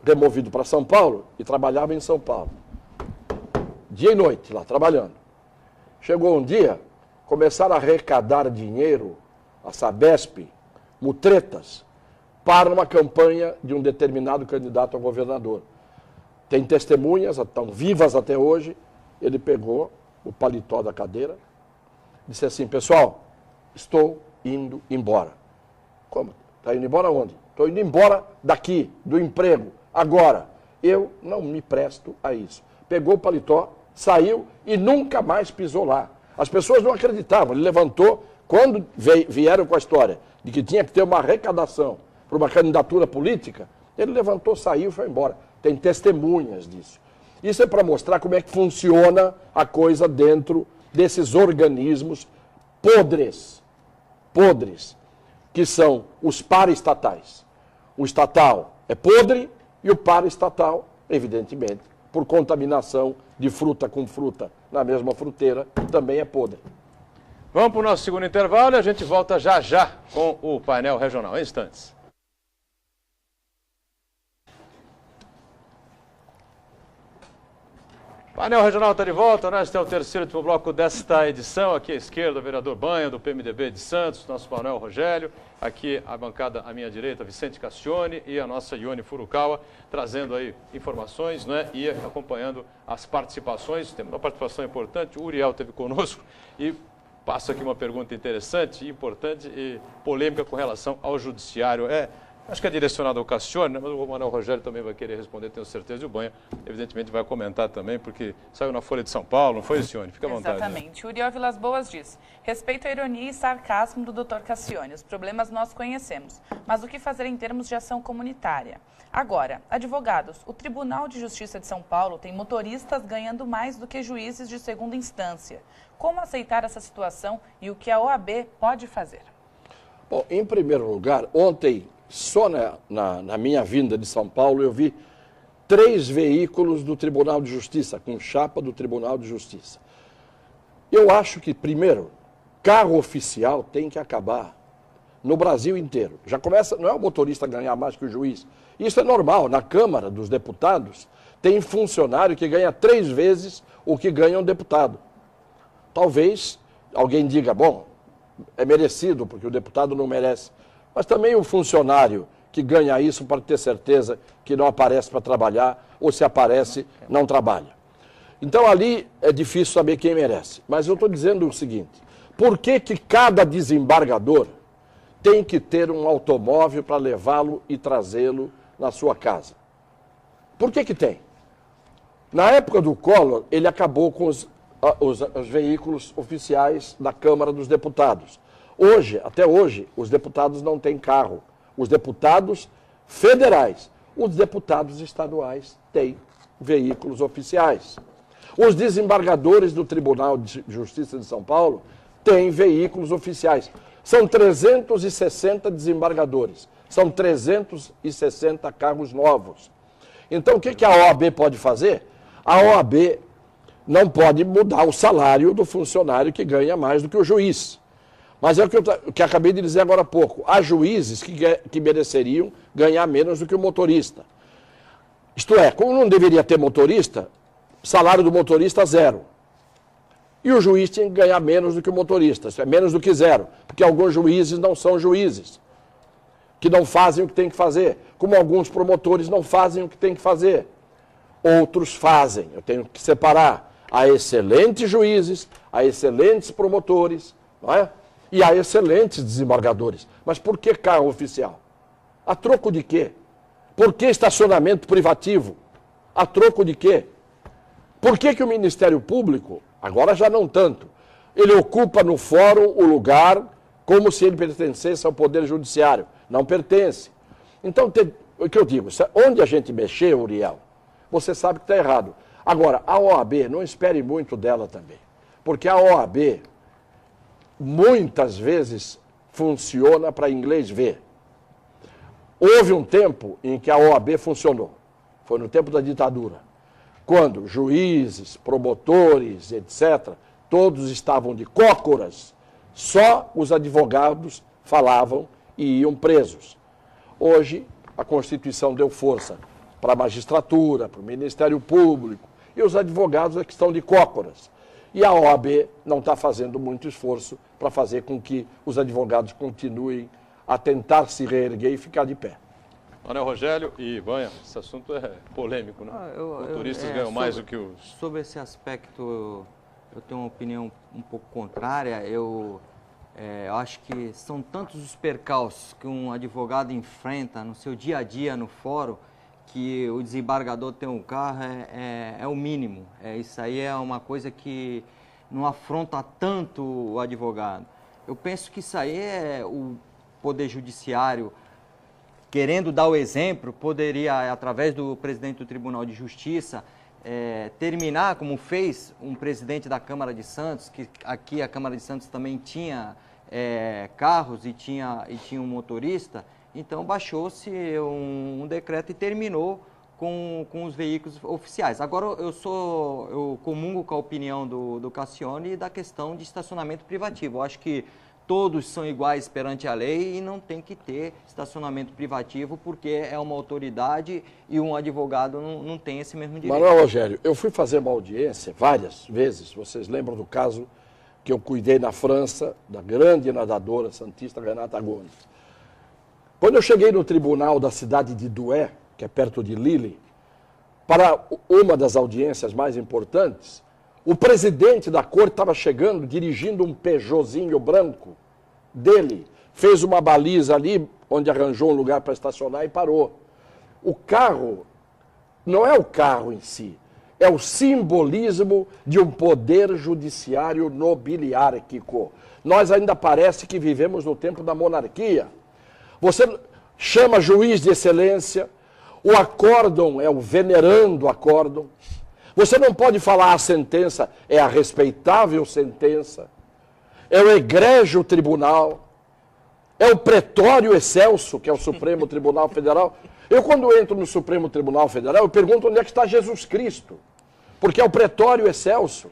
removido para São Paulo e trabalhava em São Paulo. Dia e noite lá, trabalhando. Chegou um dia, começaram a arrecadar dinheiro, a Sabesp, mutretas, para uma campanha de um determinado candidato a governador. Tem testemunhas, estão vivas até hoje. Ele pegou o paletó da cadeira, disse assim, pessoal, estou indo embora. Como? Está indo embora onde? Estou indo embora daqui, do emprego, agora. Eu não me presto a isso. Pegou o paletó, saiu e nunca mais pisou lá. As pessoas não acreditavam. Ele levantou, quando vieram com a história de que tinha que ter uma arrecadação para uma candidatura política, ele levantou, saiu e foi embora. Tem testemunhas disso. Isso é para mostrar como é que funciona a coisa dentro desses organismos podres, que são os paraestatais. O estatal é podre e o paraestatal, evidentemente, por contaminação de fruta com fruta na mesma fruteira, também é podre. Vamos para o nosso segundo intervalo e a gente volta já já com o painel regional. Em instantes. Painel Regional está de volta, né? Este é o terceiro e último bloco desta edição. Aqui à esquerda, o vereador Banha, do PMDB de Santos, nosso Manuel Rogério. Aqui a bancada à minha direita, Vicente Cassione e a nossa Ione Furukawa, trazendo aí informações, né? E acompanhando as participações. Temos uma participação importante, o Uriel esteve conosco e passa aqui uma pergunta interessante, importante e polêmica com relação ao judiciário. Acho que é direcionado ao Cassione, né? Mas o Manuel Rogério também vai querer responder, tenho certeza, e o Banha, evidentemente, vai comentar também, porque saiu na Folha de São Paulo, não foi, Cione? Fica à vontade. Exatamente. Né? Uriel Vilas Boas diz, respeito à ironia e sarcasmo do Dr. Cassione, os problemas nós conhecemos, mas o que fazer em termos de ação comunitária? Agora, advogados, o Tribunal de Justiça de São Paulo tem motoristas ganhando mais do que juízes de segunda instância. Como aceitar essa situação e o que a OAB pode fazer? Bom, em primeiro lugar, ontem, só na minha vinda de São Paulo, eu vi 3 veículos do Tribunal de Justiça, com chapa do Tribunal de Justiça. Eu acho que, primeiro, carro oficial tem que acabar no Brasil inteiro. Já começa, não é o motorista ganhar mais que o juiz. Isso é normal. Na Câmara dos Deputados, tem funcionário que ganha 3 vezes o que ganha um deputado. Talvez alguém diga, bom, é merecido, porque o deputado não merece. Mas também o funcionário que ganha isso pode ter certeza que não aparece para trabalhar, ou se aparece, não trabalha. Então ali é difícil saber quem merece. Mas eu estou dizendo o seguinte, por que cada desembargador tem que ter um automóvel para levá-lo e trazê-lo na sua casa? Por que tem? Na época do Collor, ele acabou com os veículos oficiais da Câmara dos Deputados. Hoje, até hoje, os deputados não têm carro. Os deputados federais, os deputados estaduais têm veículos oficiais. Os desembargadores do Tribunal de Justiça de São Paulo têm veículos oficiais. São 360 desembargadores, são 360 carros novos. Então, o que a OAB pode fazer? A OAB não pode mudar o salário do funcionário que ganha mais do que o juiz. Mas é o que eu acabei de dizer agora há pouco. Há juízes que mereceriam ganhar menos do que o motorista. Isto é, como não deveria ter motorista, salário do motorista 0. E o juiz tinha que ganhar menos do que o motorista, isso é menos do que 0, porque alguns juízes não são juízes. que não fazem o que tem que fazer, como alguns promotores não fazem o que tem que fazer. Outros fazem. Eu tenho que separar. Há excelentes juízes, há excelentes promotores, não é? E há excelentes desembargadores. Mas por que carro oficial? A troco de quê? Por que estacionamento privativo? A troco de quê? Por que que o Ministério Público, agora já não tanto, ele ocupa no fórum o lugar como se ele pertencesse ao Poder Judiciário? Não pertence. Então, o que eu digo, onde a gente mexer, Uriel, você sabe que está errado. Agora, a OAB, não espere muito dela também. Porque a OAB, muitas vezes, funciona para inglês ver. Houve um tempo em que a OAB funcionou. Foi no tempo da ditadura. Quando juízes, promotores, etc., todos estavam de cócoras. Só os advogados falavam e iam presos. Hoje, a Constituição deu força para a magistratura, para o Ministério Público, e os advogados é que estão de cócoras. E a OAB não está fazendo muito esforço para fazer com que os advogados continuem a tentar se reerguer e ficar de pé. Manuel Rogério e Banha, esse assunto é polêmico, né? Motoristas ganham mais do que os... Sobre esse aspecto, eu tenho uma opinião um pouco contrária. Eu acho que são tantos os percalços que um advogado enfrenta no seu dia a dia no fórum, que o desembargador ter um carro é o mínimo. Isso aí é uma coisa que não afronta tanto o advogado. Eu penso que isso aí é o Poder Judiciário, querendo dar o exemplo, poderia, através do presidente do Tribunal de Justiça, terminar, como fez um presidente da Câmara de Santos, que aqui a Câmara de Santos também tinha carros e tinha um motorista. Então baixou-se um decreto e terminou com os veículos oficiais. Agora eu comungo com a opinião do Cassione da questão de estacionamento privativo. Eu acho que todos são iguais perante a lei e não tem que ter estacionamento privativo porque é uma autoridade e um advogado não tem esse mesmo direito. Manuel Rogério, eu fui fazer uma audiência várias vezes, vocês lembram do caso que eu cuidei na França, da grande nadadora santista Renata Gomes. Quando eu cheguei no tribunal da cidade de Douai, que é perto de Lille, para uma das audiências mais importantes, o presidente da corte estava chegando, dirigindo um Peugeotzinho branco dele, fez uma baliza ali, onde arranjou um lugar para estacionar e parou. O carro não é o carro em si, é o simbolismo de um poder judiciário nobiliárquico. Nós ainda parece que vivemos no tempo da monarquia. Você chama juiz de excelência, o acórdão é o venerando acórdão. Você não pode falar a sentença, é a respeitável sentença, é o egrégio tribunal, é o pretório excelso, que é o Supremo Tribunal Federal. Eu, quando entro no Supremo Tribunal Federal, eu pergunto onde é que está Jesus Cristo, porque é o pretório excelso.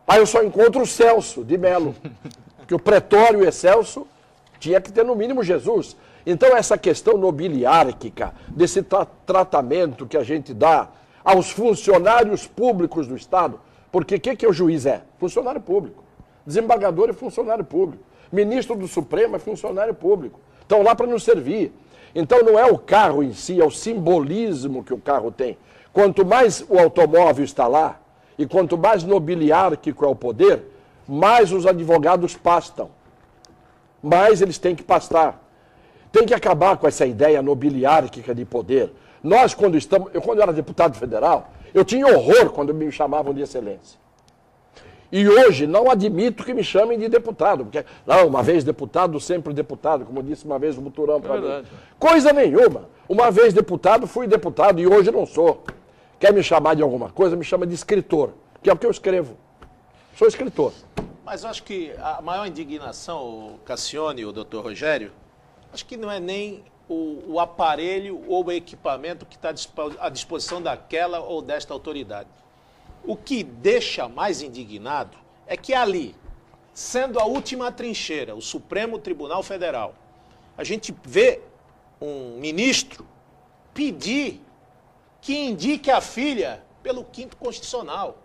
Aí eu só encontro o Celso de Melo, porque o pretório excelso tinha que ter no mínimo Jesus. Então essa questão nobiliárquica, desse tratamento que a gente dá aos funcionários públicos do Estado, porque o que o juiz é? Funcionário público. Desembargador é funcionário público. Ministro do Supremo é funcionário público. Estão lá para nos servir. Então não é o carro em si, é o simbolismo que o carro tem. Quanto mais o automóvel está lá, e quanto mais nobiliárquico é o poder, mais os advogados pastam. Mais eles têm que pastar. Tem que acabar com essa ideia nobiliárquica de poder. Nós, quando eu era deputado federal, eu tinha horror quando me chamavam de excelência. E hoje não admito que me chamem de deputado, porque, não, uma vez deputado, sempre deputado, como disse uma vez o Buturão para mim. Coisa nenhuma. Uma vez deputado, fui deputado e hoje não sou. Quer me chamar de alguma coisa, me chama de escritor, que é o que eu escrevo. Sou escritor. Mas eu acho que a maior indignação, o Cassione e o doutor Rogério, acho que não é nem o aparelho ou o equipamento que está à disposição daquela ou desta autoridade. O que deixa mais indignado é que ali, sendo a última trincheira, o Supremo Tribunal Federal, a gente vê um ministro pedir que indique a filha pelo 5º Constitucional.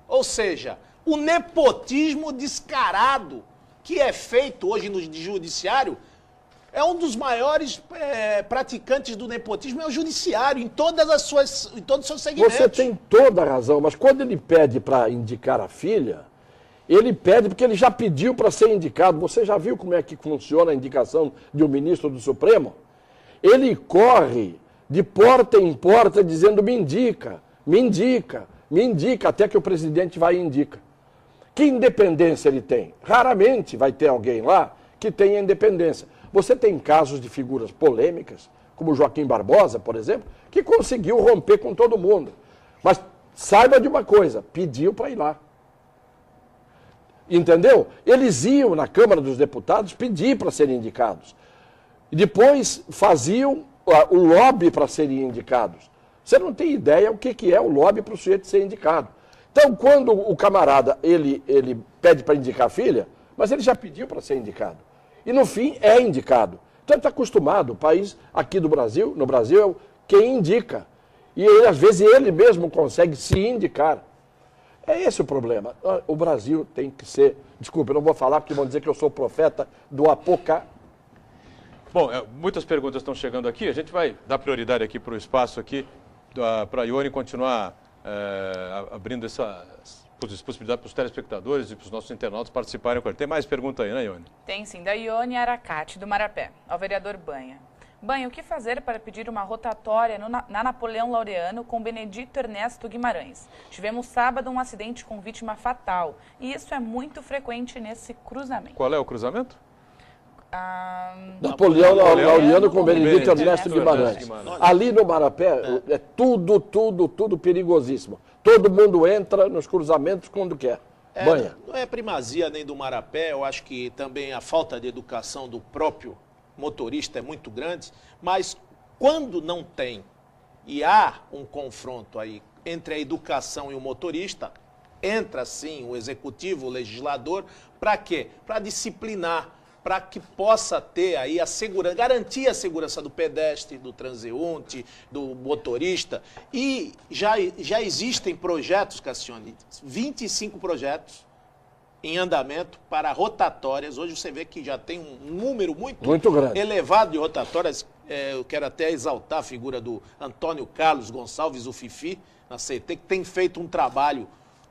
Ou seja, o nepotismo descarado que é feito hoje no judiciário É um dos maiores praticantes do nepotismo, é o judiciário, em todos os seus segmentos. Você tem toda a razão, mas quando ele pede para indicar a filha, ele pede porque ele já pediu para ser indicado. Você já viu como é que funciona a indicação de um ministro do Supremo? Ele corre de porta em porta dizendo me indica, me indica, me indica, até que o presidente vai e indica. Que independência ele tem? Raramente vai ter alguém lá que tenha independência. Você tem casos de figuras polêmicas, como Joaquim Barbosa, por exemplo, que conseguiu romper com todo mundo. Mas saiba de uma coisa, pediu para ir lá. Entendeu? Eles iam na Câmara dos Deputados pedir para serem indicados. E depois faziam o lobby para serem indicados. Você não tem ideia o que é o lobby para o sujeito ser indicado. Então, quando o camarada ele pede para indicar a filha, mas ele já pediu para ser indicado. E no fim é indicado. Então ele está acostumado, o país aqui do Brasil, no Brasil, é quem indica. E ele, às vezes ele mesmo consegue se indicar. É esse o problema. O Brasil tem que ser... Desculpa, eu não vou falar porque vão dizer que eu sou profeta do Apocalipse. Bom, muitas perguntas estão chegando aqui. A gente vai dar prioridade aqui para o espaço aqui, para a Ione continuar abrindo essa possibilidade para os telespectadores e para os nossos internautas participarem com ele. Tem mais pergunta aí, né, Ione? Tem sim, da Ione Aracate, do Marapé, ao vereador Banha. Banha, o que fazer para pedir uma rotatória na Napoleão Laureano com Benedito Ernesto Guimarães? Tivemos sábado um acidente com vítima fatal e isso é muito frequente nesse cruzamento. Qual é o cruzamento? Napoleão Laureano com Benedito Ernesto Guimarães. Ali no Marapé é tudo perigosíssimo. Todo mundo entra nos cruzamentos quando quer. Banha. Não é primazia nem do Marapé, eu acho que também a falta de educação do próprio motorista é muito grande, mas quando não tem e há um confronto aí entre a educação e o motorista, entra sim o executivo, o legislador, para quê? Para disciplinar, para que possa ter aí a segurança, garantir a segurança do pedestre, do transeunte, do motorista. E já existem projetos, Cassione, 25 projetos em andamento para rotatórias. Hoje você vê que já tem um número muito grande, elevado de rotatórias. Eu quero até exaltar a figura do Antônio Carlos Gonçalves, o Fifi, na CT, que tem feito um trabalho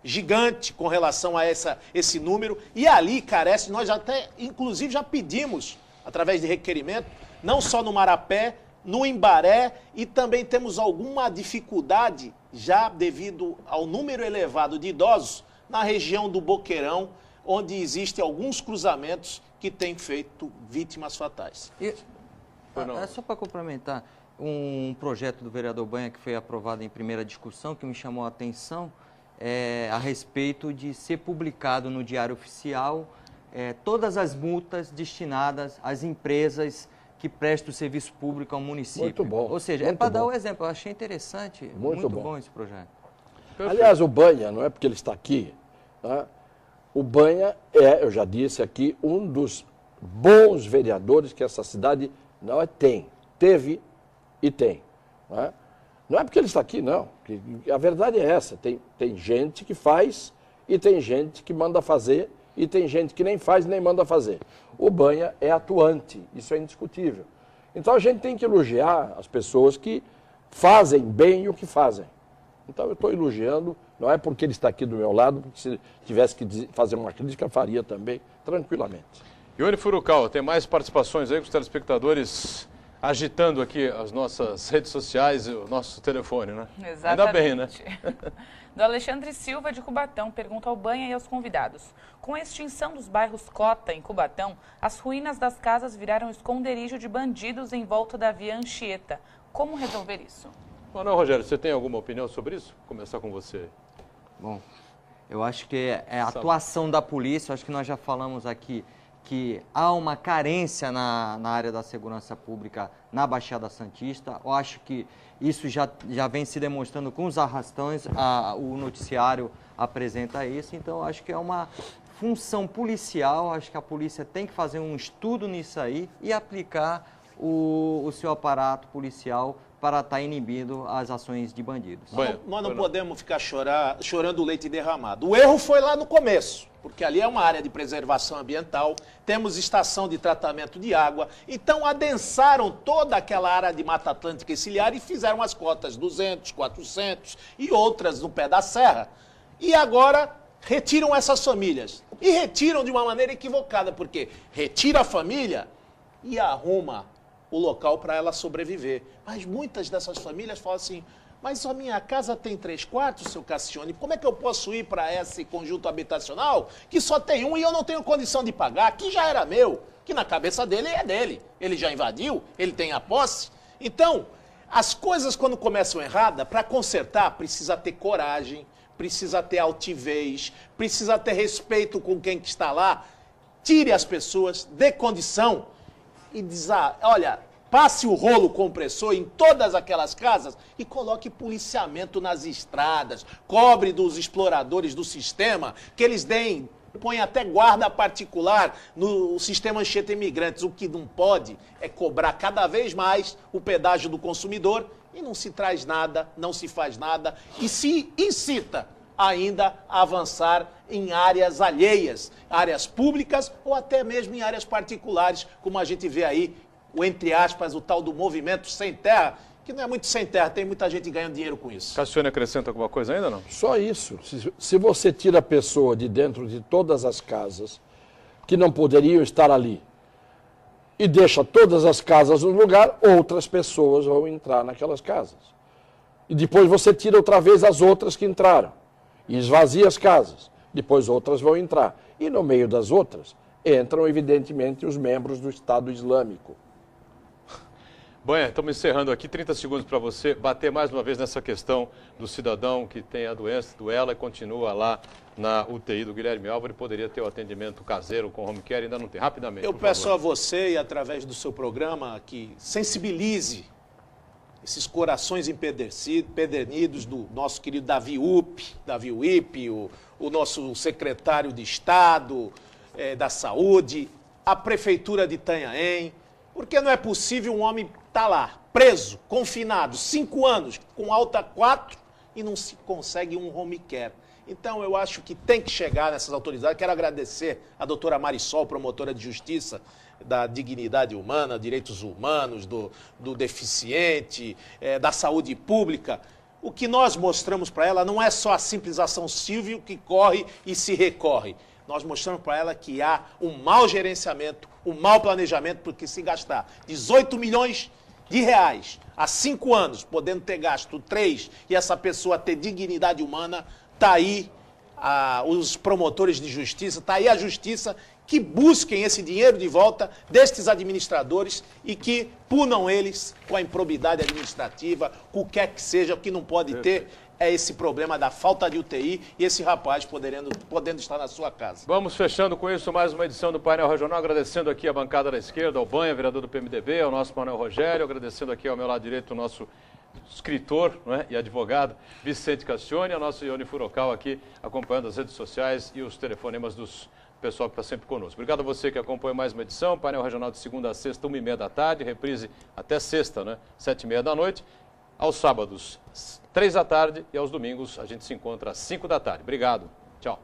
gigante com relação a esse número, e ali carece, nós até, inclusive, já pedimos, através de requerimento, não só no Marapé, no Imbaré, e também temos alguma dificuldade, já devido ao número elevado de idosos, na região do Boqueirão, onde existem alguns cruzamentos que têm feito vítimas fatais. Só para complementar, um projeto do vereador Banha que foi aprovado em primeira discussão, que me chamou a atenção, a respeito de ser publicado no Diário Oficial todas as multas destinadas às empresas que prestam serviço público ao município. Muito bom. Ou seja, para dar o exemplo, eu achei interessante, muito bom esse projeto. Aliás, o Banha, não é porque ele está aqui, tá? O Banha eu já disse aqui, um dos bons vereadores que essa cidade teve e tem. Não é? Não é porque ele está aqui, não. A verdade é essa. Tem gente que faz e tem gente que manda fazer e tem gente que nem faz nem manda fazer. O Banha é atuante, isso é indiscutível. Então a gente tem que elogiar as pessoas que fazem bem o que fazem. Então eu estou elogiando, não é porque ele está aqui do meu lado, porque se tivesse que fazer uma crítica, faria também, tranquilamente. Ione Furukawa, tem mais participações aí com os telespectadores agitando aqui as nossas redes sociais e o nosso telefone, né? Exatamente. Ainda bem, né? Do Alexandre Silva, de Cubatão, pergunta ao Banha e aos convidados. Com a extinção dos bairros Cota, em Cubatão, as ruínas das casas viraram esconderijo de bandidos em volta da via Anchieta. Como resolver isso? Não, Rogério, você tem alguma opinião sobre isso? Vou começar com você. Bom, eu acho que é a atuação da polícia, acho que nós já falamos aqui, que há uma carência na área da segurança pública na Baixada Santista. Eu acho que isso já vem se demonstrando com os arrastões, o noticiário apresenta isso, então eu acho que é uma função policial, acho que a polícia tem que fazer um estudo nisso aí e aplicar o seu aparato policial para estar inibindo as ações de bandidos. Nós não podemos ficar chorando o leite derramado. O erro foi lá no começo, porque ali é uma área de preservação ambiental, temos estação de tratamento de água, então adensaram toda aquela área de Mata Atlântica e ciliar e fizeram as cotas 200, 400 e outras no pé da serra. E agora retiram essas famílias. E retiram de uma maneira equivocada, porque retira a família e arruma o local para ela sobreviver. Mas muitas dessas famílias falam assim, mas a minha casa tem 3 quartos, seu Cassione, como é que eu posso ir para esse conjunto habitacional que só tem um e eu não tenho condição de pagar, que já era meu, que na cabeça dele é dele. Ele já invadiu, ele tem a posse. Então, as coisas quando começam errada, para consertar precisa ter coragem, precisa ter altivez, precisa ter respeito com quem que está lá, tire as pessoas, dê condição e diz, olha, passe o rolo compressor em todas aquelas casas e coloque policiamento nas estradas, cobre dos exploradores do sistema, que eles põe até guarda particular no sistema Anchieta Imigrantes. O que não pode é cobrar cada vez mais o pedágio do consumidor e não se traz nada, não se faz nada e se incita ainda a avançar em áreas alheias, áreas públicas ou até mesmo em áreas particulares, como a gente vê aí, entre aspas, o tal do movimento sem terra, que não é muito sem terra, tem muita gente ganhando dinheiro com isso. Cassione acrescenta alguma coisa ainda, não? Só isso. Se você tira a pessoa de dentro de todas as casas que não poderiam estar ali e deixa todas as casas no lugar, outras pessoas vão entrar naquelas casas. E depois você tira outra vez as outras que entraram e esvazia as casas. Depois outras vão entrar. E no meio das outras entram, evidentemente, os membros do Estado Islâmico. Banha, estamos encerrando aqui, 30 segundos para você bater mais uma vez nessa questão do cidadão que tem a doença, doela e continua lá na UTI do Guilherme Álvares, poderia ter o atendimento caseiro com home care, ainda não tem. Rapidamente, eu peço a você, e através do seu programa, que sensibilize esses corações empedernidos do nosso querido Davi Uip, o nosso secretário de Estado da Saúde, a Prefeitura de Itanhaém, porque não é possível um homem estar lá, preso, confinado, 5 anos, com alta 4 e não se consegue um home care. Então eu acho que tem que chegar nessas autoridades. Quero agradecer a doutora Marisol, promotora de justiça da dignidade humana, direitos humanos, do deficiente, da saúde pública. O que nós mostramos para ela não é só a simples ação civil que corre e se recorre. Nós mostramos para ela que há um mau gerenciamento, um mau planejamento, porque se gastar 18 milhões de reais há 5 anos, podendo ter gasto 3 e essa pessoa ter dignidade humana, está aí os promotores de justiça, está aí a justiça, que busquem esse dinheiro de volta destes administradores e que punam eles com a improbidade administrativa, com o que quer que seja, o que não pode ter é esse problema da falta de UTI e esse rapaz podendo estar na sua casa. Vamos fechando com isso mais uma edição do Painel Regional, agradecendo aqui a bancada da esquerda, ao Banha, vereador do PMDB, ao nosso Manuel Rogério, agradecendo aqui ao meu lado direito o nosso escritor, e advogado Vicente Cassione, ao nosso Ione Furocal aqui acompanhando as redes sociais e os telefonemas dos pessoal que está sempre conosco. Obrigado a você que acompanha mais uma edição, Painel Regional de segunda a sexta, 1h30 da tarde, reprise até sexta, 7h30 da noite. Aos sábados, 3 da tarde e aos domingos a gente se encontra às 5 da tarde. Obrigado. Tchau.